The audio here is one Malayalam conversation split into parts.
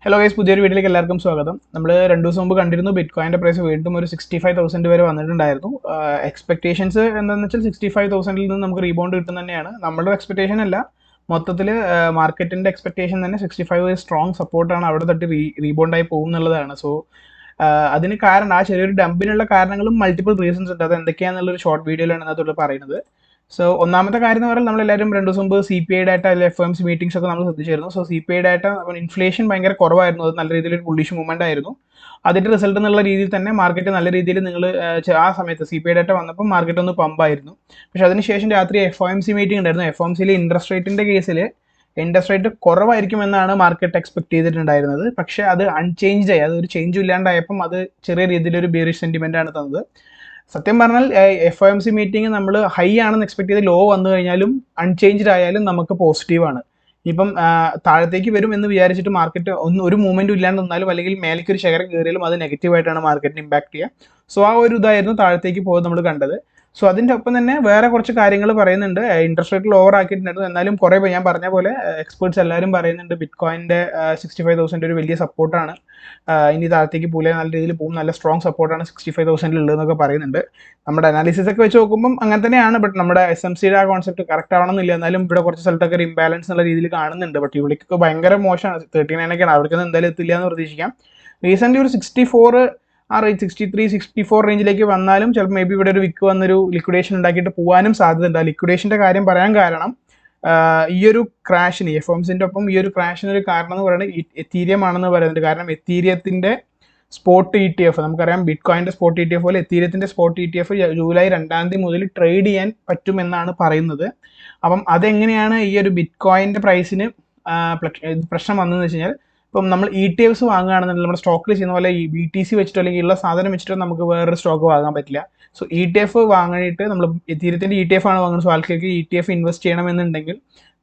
ഹലോ ഗൈസ്, പുതിയൊരു വീഡിയോയിലേക്ക് എല്ലാവർക്കും സ്വാഗതം. നമ്മൾ 2 ദിവസം മുമ്പ് കണ്ടിരുന്നു ബിറ്റ്കോയിൻ്റെ പ്രൈസ് വീണ്ടും ഒരു 65,000 വരെ വന്നിട്ടുണ്ടായിരുന്നു. എക്സ്പെക്ടേഷൻസ് എന്താണെന്ന് വെച്ചാൽ 65,000 നിന്ന് നമുക്ക് റീബൗണ്ട് കിട്ടും തന്നെയാണ്. നമ്മളുടെ എക്സ്പെക്ടേഷൻ അല്ല, മൊത്തത്തിൽ മാർക്കറ്റിൻ്റെ എക്സ്പെക്ടേഷൻ തന്നെ 65 സ്ട്രോങ് സപ്പോർട്ടാണ്, അവിടെ തട്ടി റീബൗണ്ടായി പോകും എന്നുള്ളതാണ്. സോ അതിന് കാരണം ആ ചെറിയൊരു ഡംപിനുള്ള കാരണങ്ങളും മൾട്ടിപ്പിൾ റീസൺസ് ഉണ്ട്. അത് എന്തൊക്കെയാണെന്നുള്ളൊരു ഷോർട്ട് വീഡിയോയിലാണ് അതിനകത്തുള്ള പറയുന്നത്. സോ ഒന്നാമത്തെ കാര്യം എന്ന് പറഞ്ഞാൽ നമ്മളെല്ലാവരും 2 ദിവസം മുമ്പ് CPI ഡാറ്റ അല്ലെങ്കിൽ FOMC മീറ്റിംഗ്സ് ഒക്കെ നമ്മൾ ശ്രദ്ധിച്ചിരുന്നു. സോ CPI ഡാറ്റ ഇൻഫ്ലേഷൻ ഭയങ്കര കുറവായിരുന്നു, അത് നല്ല രീതിയിൽ ഒരു ബുള്ളിഷ് മൂവ്മെന്റ് ആയിരുന്നു. അതിന്റെ റിസൾട്ട് എന്നുള്ള രീതിയിൽ തന്നെ മാർക്കറ്റ് നല്ല രീതിയിൽ ആ സമയത്ത് CPI ഡാറ്റ വന്നപ്പോൾ മാർക്കറ്റ് ഒന്ന് പമ്പായിരുന്നു. പക്ഷെ അതിനുശേഷം രാത്രി FOMC മീറ്റിംഗ് ഉണ്ടായിരുന്നു. FOMCയിൽ ഇൻട്രസ്റ്റ് റേറ്റിന്റെ കേസിൽ ഇൻട്രസ്റ്റ് റേറ്റ് കുറവായിരിക്കും എന്നാണ് മാർക്കറ്റ് എക്സ്പെക്ട് ചെയ്തിട്ടുണ്ടായിരുന്നത്. പക്ഷെ അത് അൺചേഞ്ച്ഡ് ആയി, അതൊരു ചേഞ്ചും ഇല്ലാണ്ടായപ്പം അത് ചെറിയ രീതിയിലൊരു ബിയറിഷ് സെന്റിമെന്റ് ആണ് തന്നത്. സത്യം പറഞ്ഞാൽ FOMC മീറ്റിംഗ് നമ്മൾ ഹൈ ആണെന്ന് എക്സ്പെക്ട് ചെയ്ത് ലോ വന്നു കഴിഞ്ഞാലും അൺചേഞ്ച്ഡ് ആയാലും നമുക്ക് പോസിറ്റീവാണ്. ഇപ്പം താഴത്തേക്ക് വരും എന്ന് വിചാരിച്ചിട്ട് മാർക്കറ്റ് ഒരു മൂവ്മെന്റും ഇല്ലാണ്ട് നിന്നാലും അല്ലെങ്കിൽ മേലേക്ക് ഒരു ശേഖരം കയറിയാലും അത് നെഗറ്റീവായിട്ടാണ് മാർക്കറ്റിന് ഇമ്പാക്ട് ചെയ്യുക. സോ ആ ഒരു ഇതായിരുന്നു താഴത്തേക്ക് പോകുന്നത് നമ്മൾ കണ്ടത്. സോ അതിൻ്റെ ഒപ്പം തന്നെ വേറെ കുറച്ച് കാര്യങ്ങൾ പറയുന്നുണ്ട്. ഇൻട്രസ്റ്റ് റേറ്റ് ലോവർ ആക്കിയിട്ടുണ്ടായിരുന്നു, എന്നാലും കുറേ ഞാൻ പറഞ്ഞ പോലെ എക്സ്പേർട്സ് എല്ലാവരും പറയുന്നുണ്ട് ബിറ്റ്കോയിൻ്റെ 65,000 ഒരു വലിയ സപ്പോർട്ടാണ്. ഇനി താഴത്തേക്ക് പോലെ നല്ല രീതിയിൽ പോകും, നല്ല സ്ട്രോങ് സപ്പോർട്ടാണ് 65,000 ഉള്ളതെന്നൊക്കെ പറയുന്നുണ്ട്. നമ്മുടെ അനാലിസിസ് ഒക്കെ വെച്ച് നോക്കുമ്പോൾ അങ്ങനെ തന്നെയാണ്. ബട്ട് നമ്മുടെ SMCയുടെ ആ കോൺസെപ്റ്റ് കറക്റ്റ് ആവണമെന്നില്ല. എന്നാലും ഇവിടെ കുറച്ച് സ്ഥലത്തൊക്കെ ഒരു ഇംബാലൻസ് എന്നുള്ള രീതിയിൽ കാണുന്നുണ്ട്. ബട്ട് ഇവിടേക്കൊക്കെ ഭയങ്കര മോശമാണ്. 39ഒക്കെയാണ്, അവിടേക്കൊന്നും എന്തായാലും എത്തില്ല എന്ന് പ്രതീക്ഷിക്കാം. റീസെൻ്റ്ലി ഒരു 64 ആ റേറ്റ് 63-64 റേഞ്ചിലേക്ക് വന്നാലും ചിലപ്പോൾ മേ ബി ഇവിടെ ഒരു വിക്ക് വന്നൊരു ലിക്വിഡേഷൻ ഉണ്ടാക്കിയിട്ട് പോകാനും സാധ്യതയുണ്ട്. ആ ലിക്വിഡേഷൻ്റെ കാര്യം പറയാൻ കാരണം ഈ ഒരു ക്രാഷിന് FOMCൻ്റെ ഒപ്പം ഈ ഒരു ക്രാഷിന് ഒരു കാരണം എന്ന് പറയുന്നത് എത്തീരിയം ആണെന്ന് പറയുന്നുണ്ട്. കാരണം എത്തീരിയത്തിൻ്റെ സ്പോട്ട് ETF, നമുക്കറിയാം ബിറ്റ്കോയിൻ്റെ സ്പോട്ട് ETF പോലെ എത്തീരിയത്തിൻ്റെ സ്പോട്ട് ETF ജൂലൈ 2 മുതൽ ട്രേഡ് ചെയ്യാൻ പറ്റുമെന്നാണ് പറയുന്നത്. അപ്പം അതെങ്ങനെയാണ് ഈ ഒരു ബിറ്റ്കോയിൻ്റെ പ്രൈസിന് പ്രശ്നം വന്നതെന്ന് വെച്ച് കഴിഞ്ഞാൽ, ഇപ്പം നമ്മൾ ETFs വാങ്ങുകയാണെന്നുണ്ടെങ്കിൽ നമ്മുടെ സ്റ്റോക്കിൽ ചെയ്യുന്ന പോലെ ഈ BTC വെച്ചിട്ടോ അല്ലെങ്കിൽ ഉള്ള സാധനം വെച്ചിട്ടോ നമുക്ക് വേറൊരു സ്റ്റോക്ക് വാങ്ങാൻ പറ്റില്ല. സോ ETF വാങ്ങിയിട്ട് നമ്മൾ എത്തീരിയത്തിൻ്റെ ETF ആണ് വാങ്ങുന്നത്. സോ ആൾക്കാർക്ക് ETF ഇൻവെസ്റ്റ് ചെയ്യണമെന്നുണ്ടെങ്കിൽ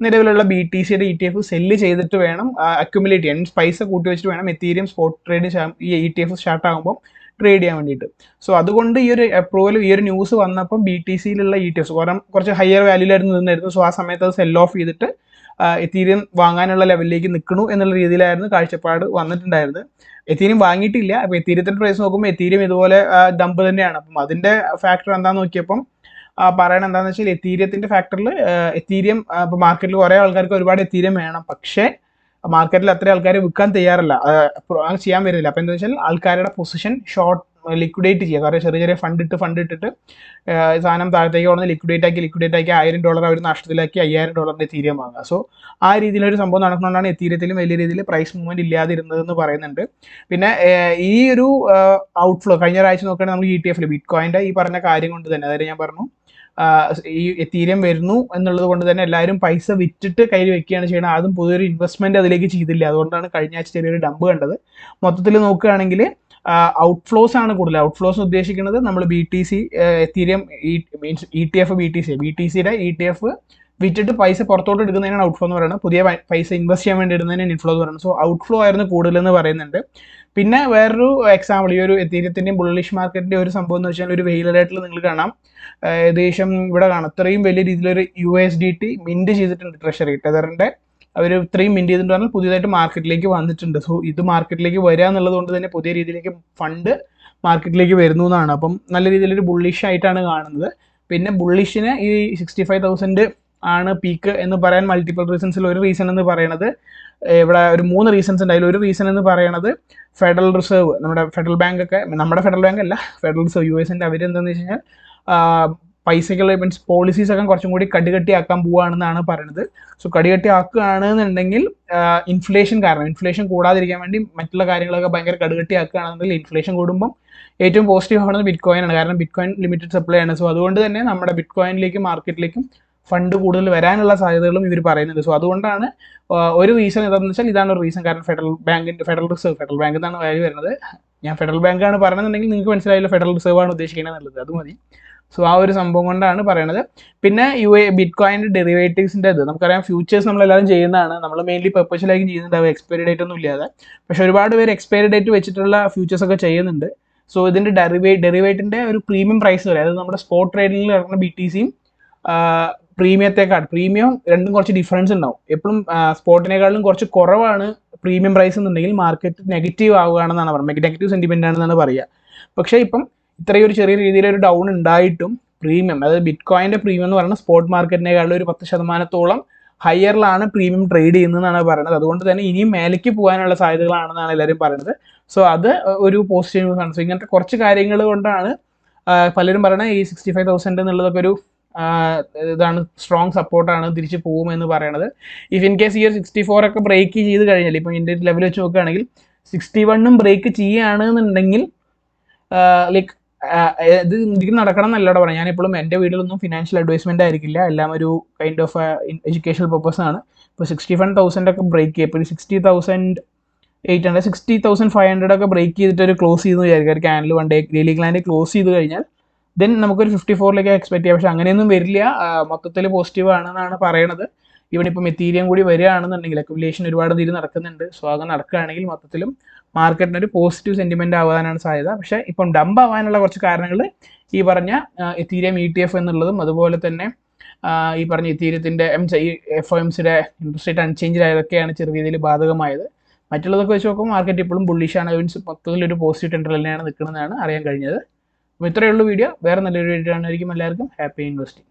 നിലവിലുള്ള BTCയുടെ ETF സെല്ല് ചെയ്തിട്ട് വേണം അക്യുമുലേറ്റ് ചെയ്യാൻ, പൈസ കൂട്ടി വെച്ചിട്ട് വേണം എത്തീരിയം സ്പോട്ട് ട്രേഡ് ഈ ETF സ്റ്റാർട്ട് ആകുമ്പോൾ ട്രേഡ് ചെയ്യാൻ വേണ്ടിയിട്ട്. സോ അതുകൊണ്ട് ഈ ഒരു അപ്രൂവൽ, ഈ ഒരു ന്യൂസ് വന്നപ്പം BTCയിലുള്ള ETFs കുറച്ച് ഹയർ വാല്യൂലായിരുന്നു നിന്നായിരുന്നു. സോ ആ സമയത്ത് അത് സെൽ ഓഫ് ചെയ്തിട്ട് എത്തീരിയം വാങ്ങാനുള്ള ലെവലിലേക്ക് നിൽക്കണു എന്നുള്ള രീതിയിലായിരുന്നു കാഴ്ചപ്പാട് വന്നിട്ടുണ്ടായിരുന്നത്. എത്തീരിയം വാങ്ങിയിട്ടില്ല. അപ്പോൾ എത്തീരിയത്തിൻ്റെ പ്രൈസ് നോക്കുമ്പോൾ എത്തീരിയം ഇതുപോലെ ഡംപ് തന്നെയാണ്. അപ്പം അതിൻ്റെ ഫാക്ടർ എന്താണെന്ന് നോക്കിയപ്പം പറയണത് എന്താണെന്ന് വെച്ചാൽ എത്തീരിയത്തിൻ്റെ ഫാക്ടറിൽ എത്തീരിയം ഇപ്പോൾ മാർക്കറ്റിൽ കുറേ ആൾക്കാർക്ക് ഒരുപാട് എത്തീരിയം വേണം, പക്ഷേ മാർക്കറ്റിൽ അത്ര ആൾക്കാർ വിൽക്കാൻ തയ്യാറല്ല, അത് ചെയ്യാൻ വരുന്നില്ല. അപ്പോൾ എന്താ വെച്ചാൽ ആൾക്കാരുടെ പൊസിഷൻ ഷോർട്ട് ലിക്വിഡേറ്റ് ചെയ്യുക. കാരണം ചെറിയ ചെറിയ ഫണ്ട് ഇട്ടിട്ട് സാധനം താഴത്തേക്ക് കൊണ്ടുവന്ന് ലിക്വിഡേറ്റ് ആക്കി $1,000 അവർ നഷ്ടത്തിലാക്കി $5,000 എത്തീരിയം വാങ്ങുക. സോ ആ രീതിയിലൊരു സംഭവം നടക്കുന്നതുകൊണ്ടാണ് എത്തീരിയത്തിലും വലിയ രീതിയിൽ പ്രൈസ് മൂവ്മെന്റ് ഇല്ലാതിരുന്നതെന്ന് പറയുന്നുണ്ട്. പിന്നെ ഈ ഒരു ഔട്ട്ഫ്ലോ കഴിഞ്ഞ ആഴ്ച നോക്കുകയാണെങ്കിൽ നമ്മൾ ETF ബിറ്റ്കോയിൻ്റെ ഈ പറഞ്ഞ കാര്യം കൊണ്ട് തന്നെ, അതായത് ഞാൻ പറഞ്ഞു ഈ എത്തീരിയം വരുന്നു എന്നുള്ളത് കൊണ്ട് തന്നെ എല്ലാവരും പൈസ വിറ്റിട്ട് കയ്യിൽ വെക്കുകയാണ് ചെയ്യുന്നത്. അതും പുതിയൊരു ഇൻവെസ്റ്റ്മെന്റ് അതിലേക്ക് ചെയ്തില്ല. അതുകൊണ്ടാണ് കഴിഞ്ഞ ആഴ്ച ചെറിയൊരു ഡംപ് കണ്ടത്. മൊത്തത്തിൽ നോക്കുകയാണെങ്കിൽ ഔട്ട്ഫ്ലോസ് ആണ് കൂടുതൽ. ഔട്ട്ഫ്ലോസ് ഉദ്ദേശിക്കുന്നത് നമ്മൾ BTC Ethereum means ETF BTCയുടെ ETF വിറ്റിട്ട് പൈസ പുറത്തോട്ട് എടുക്കുന്നതിനാണ് ഔട്ട്ഫ്ലോ എന്ന് പറയുന്നത്. പുതിയ പൈസ ഇൻവെസ്റ്റ് ചെയ്യാൻ വേണ്ടി ഇടുന്നതിനാണ് ഇൻഫ്ലോ എന്ന് പറയുന്നത്. സോ ഔട്ട്ഫ്ലോ ആയിരുന്നു കൂടുതലെന്ന് പറയുന്നുണ്ട്. പിന്നെ വേറൊരു എക്സാമ്പിൾ, ഈ ഒരു എത്തീരിയത്തിൻ്റെയും ബുള്ളിഷ് മാർക്കറ്റിൻ്റെ ഒരു സംഭവം എന്ന് വെച്ചാൽ ഒരു വെയിലറേറ്റിൽ നിങ്ങൾ കാണാം, ഏകദേശം ഇവിടെ കാണാം അത്രയും വലിയ രീതിയിലൊരു USDT മിൻറ്റ് ചെയ്തിട്ടുണ്ട് ട്രഷറി ടെതറിൻ്റെ. അവർ ഇത്രയും മിൻറ്റ് ചെയ്തിട്ട് പറഞ്ഞാൽ പുതിയതായിട്ട് മാർക്കറ്റിലേക്ക് വന്നിട്ടുണ്ട്. സോ ഇത് മാർക്കറ്റിലേക്ക് വരിക എന്നുള്ളത് കൊണ്ട് തന്നെ പുതിയ രീതിയിലേക്ക് ഫണ്ട് മാർക്കറ്റിലേക്ക് വരുന്നു എന്നാണ്. അപ്പം നല്ല രീതിയിലൊരു ബുള്ളിഷ് ആയിട്ടാണ് കാണുന്നത്. പിന്നെ ബുള്ളിഷിന് ഈ 65,000 ആണ് പീക്ക് എന്ന് പറയാൻ മൾട്ടിപ്പിൾ റീസൺസിൽ ഒരു റീസൺ എന്ന് പറയുന്നത്, ഇവിടെ ഒരു 3 റീസൺസ് ഉണ്ട്. അതിൽ ഒരു റീസൺ എന്ന് പറയുന്നത് ഫെഡറൽ റിസർവ്, നമ്മുടെ ഫെഡറൽ ബാങ്ക് അല്ല, ഫെഡറൽ റിസർവ് US-ൻ്റെ അവരെന്താണെന്ന് വെച്ച് കഴിഞ്ഞാൽ പൈസകൾ മീൻസ് പോളിസീസ് ഒക്കെ കുറച്ചും കൂടി കടികട്ടിയാക്കാൻ പോവുകയാണെന്നാണ് പറയുന്നത്. സോ കടികട്ടിയാക്കുകയാണെന്നുണ്ടെങ്കിൽ ഇൻഫ്ലേഷൻ കൂടാതിരിക്കാൻ വേണ്ടി മറ്റുള്ള കാര്യങ്ങളൊക്കെ ഭയങ്കര കടുകട്ടിയാക്കുകയാണെന്നുണ്ടെങ്കിൽ ഇൻഫ്ലേഷൻ കൂടുമ്പം ഏറ്റവും പോസിറ്റീവ് ആവുന്നത് ബിറ്റ്കോയിനാണ്. കാരണം ബിറ്റ്കോയിൻ ലിമിറ്റഡ് സപ്ലൈ ആണ്. സോ അതുകൊണ്ട് തന്നെ നമ്മുടെ ബിറ്റ്കോയിനിലേക്കും മാർക്കറ്റിലേക്കും ഫണ്ട് കൂടുതൽ വരാനുള്ള സാധ്യതകളും ഇവർ പറയുന്നുണ്ട്. സോ അതുകൊണ്ടാണ് ഒരു റീസൺ എന്താണെന്ന് വെച്ചാൽ ഇതാണ് ഒരു റീസൺ. കാരണം ഫെഡറൽ ബാങ്ക് എന്നാണ് വാല്യൂ വരുന്നത്. ഞാൻ ഫെഡറൽ ബാങ്കാണ് പറയുന്നുണ്ടെങ്കിൽ നിങ്ങൾക്ക് മനസ്സിലായില്ല ഫെഡറൽ റിസർവ് ആണ് ഉദ്ദേശിക്കുന്നത് എന്നുള്ളത്, അത് മതി. സോ ആ ഒരു സംഭവം കൊണ്ടാണ് പറയണത്. പിന്നെ ബിറ്റ്കോയിൻ്റെ ഡെറിവേറ്റീവ്സിൻ്റെ നമുക്കറിയാം, ഫ്യൂച്ചേഴ്സ് നമ്മളെല്ലാവരും ചെയ്യുന്നതാണ്. നമ്മൾ മെയിൻലി പെർപ്പച്വലായിരിക്കും ചെയ്യുന്നുണ്ടാവും, എക്സ്പയറി ഡേറ്റ് ഒന്നും ഇല്ലാതെ. പക്ഷെ ഒരുപാട് പേര് എക്സ്പയറി ഡേറ്റ് വെച്ചിട്ടുള്ള ഫ്യൂച്ചേഴ്സ് ഒക്കെ ചെയ്യുന്നുണ്ട്. സോ ഇതിൻ്റെ ഡെറിവേറ്റിൻ്റെ ഒരു പ്രീമിയം പ്രൈസ് വരെ, അതായത് നമ്മുടെ സ്പോട്ട് ട്രേഡിങ്ങിൽ നടക്കുന്ന BTCയും പ്രീമിയം രണ്ടും കുറച്ച് ഡിഫറൻസ് ഉണ്ടാവും. എപ്പോഴും സ്പോട്ടിനേക്കാളും കുറച്ച് കുറവാണ് പ്രീമിയം പ്രൈസ് എന്നുണ്ടെങ്കിൽ മാർക്കറ്റ് നെഗറ്റീവ് ആവുകയാണെന്നാണ് പറയുന്നത്, നെഗറ്റീവ് സെൻറ്റിമെൻ്റ് ആണെന്നാണ് പറയുക. പക്ഷേ ഇപ്പം ഇത്രയും ഒരു ചെറിയ രീതിയിലൊരു ഡൗൺ ഉണ്ടായിട്ടും പ്രീമിയം, അതായത് ബിറ്റ് കോയിൻ്റെ പ്രീമിയം എന്ന് പറയുന്നത് സ്പോട്ട് മാർക്കറ്റിനേക്കാളും ഒരു 10% ഹയറിലാണ് പ്രീമിയം ട്രേഡ് ചെയ്യുന്നതെന്നാണ് പറയുന്നത്. അതുകൊണ്ട് തന്നെ ഇനിയും മേലേക്ക് പോകാനുള്ള സാധ്യതകളാണെന്നാണ് എല്ലാവരും പറയുന്നത്. സോ അത് ഒരു പോസിറ്റീവ് ന്യൂസ് ആണ്. സോ ഇങ്ങനത്തെ കുറച്ച് കാര്യങ്ങൾ കൊണ്ടാണ് പലരും പറയുന്നത് ഈ 65,000 എന്നുള്ളതൊക്കെ ഒരു ഇതാണ്, സ്ട്രോങ് സപ്പോർട്ടാണ്, തിരിച്ച് പോകുമെന്ന് പറയണത്. ഇഫ് ഇൻ കേസ് ഈ ഒരു 64 ഒക്കെ ബ്രേക്ക് ചെയ്ത് കഴിഞ്ഞാൽ, ഇപ്പോൾ ഇതിൻ്റെ ലെവൽ വെച്ച് നോക്കുകയാണെങ്കിൽ 61 ബ്രേക്ക് ചെയ്യുകയാണെന്നുണ്ടെങ്കിൽ ലൈക്ക് ഇത് ഇതിന് നടക്കണം എന്നല്ല പറയാം. ഞാനിപ്പോഴും എൻ്റെ വീട്ടിലൊന്നും ഫിനാൻഷ്യൽ അഡ്വൈസ്മെൻ്റ് ആയിരിക്കില്ല, എല്ലാം ഒരു കൈൻഡ് ഓഫ് എഡ്യൂക്കേഷണൽ പർപ്പസ് ആണ്. ഇപ്പോൾ 61,000 ഒക്കെ ബ്രേക്ക് ചെയ്യുക, ഇപ്പോൾ ഒരു 60,800 60,500 ഒക്കെ ബ്രേക്ക് ചെയ്തിട്ട് ഒരു ക്ലോസ് ചെയ്തെന്ന് വിചാരിക്കുക, ഒരു candle one day daily candle close ചെയ്ത് കഴിഞ്ഞാൽ ദെൻ നമുക്കൊരു 54 എക്സ്പെക്ട് ചെയ്യാം. പക്ഷേ അങ്ങനെയൊന്നും വരില്ല, മൊത്തത്തിൽ പോസിറ്റീവ് ആണെന്നാണ് പറയണത്. ഇവിടെ ഇപ്പം എത്തീരിയം കൂടി വരികയാണെന്നുണ്ടെങ്കിൽ അക്യുമുലേഷൻ ഒരുപാട് തീരെ നടക്കുന്നുണ്ട്. സോ അത് നടക്കുകയാണെങ്കിൽ മൊത്തത്തിലും മാർക്കറ്റിന് ഒരു പോസിറ്റീവ് സെൻറ്റിമെൻ്റ് ആവാനാണ് സാധ്യത. പക്ഷേ ഇപ്പം ഡംപ് ആവാനുള്ള കുറച്ച് കാരണങ്ങൾ ഈ പറഞ്ഞ എത്തീരിയം ETF എന്നുള്ളതും, അതുപോലെ തന്നെ ഈ പറഞ്ഞ എത്തീരിയത്തിൻ്റെ FOMCയുടെ ഇൻട്രസ്റ്റ് റേറ്റ് അൺചേഞ്ച് ആയതൊക്കെയാണ് ചെറിയ രീതിയിൽ ബാധകമായത്. മറ്റുള്ളതൊക്കെ വെച്ച് നോക്കുമ്പോൾ മാർക്കറ്റ് ഇപ്പോഴും ബുള്ളിഷാണ്, മീൻസ് മൊത്തത്തിലൊരു പോസിറ്റീവ് ടെൻഡർ തന്നെയാണ് നിൽക്കുന്നതാണ് അറിയാൻ കഴിഞ്ഞത്. അപ്പോൾ ഇത്രയേ ഉള്ളൂ വീഡിയോ. വേറെ നല്ലൊരു വീഡിയോ ആയിരിക്കും. എല്ലാവർക്കും ഹാപ്പി ഇൻവെസ്റ്റിംഗ്.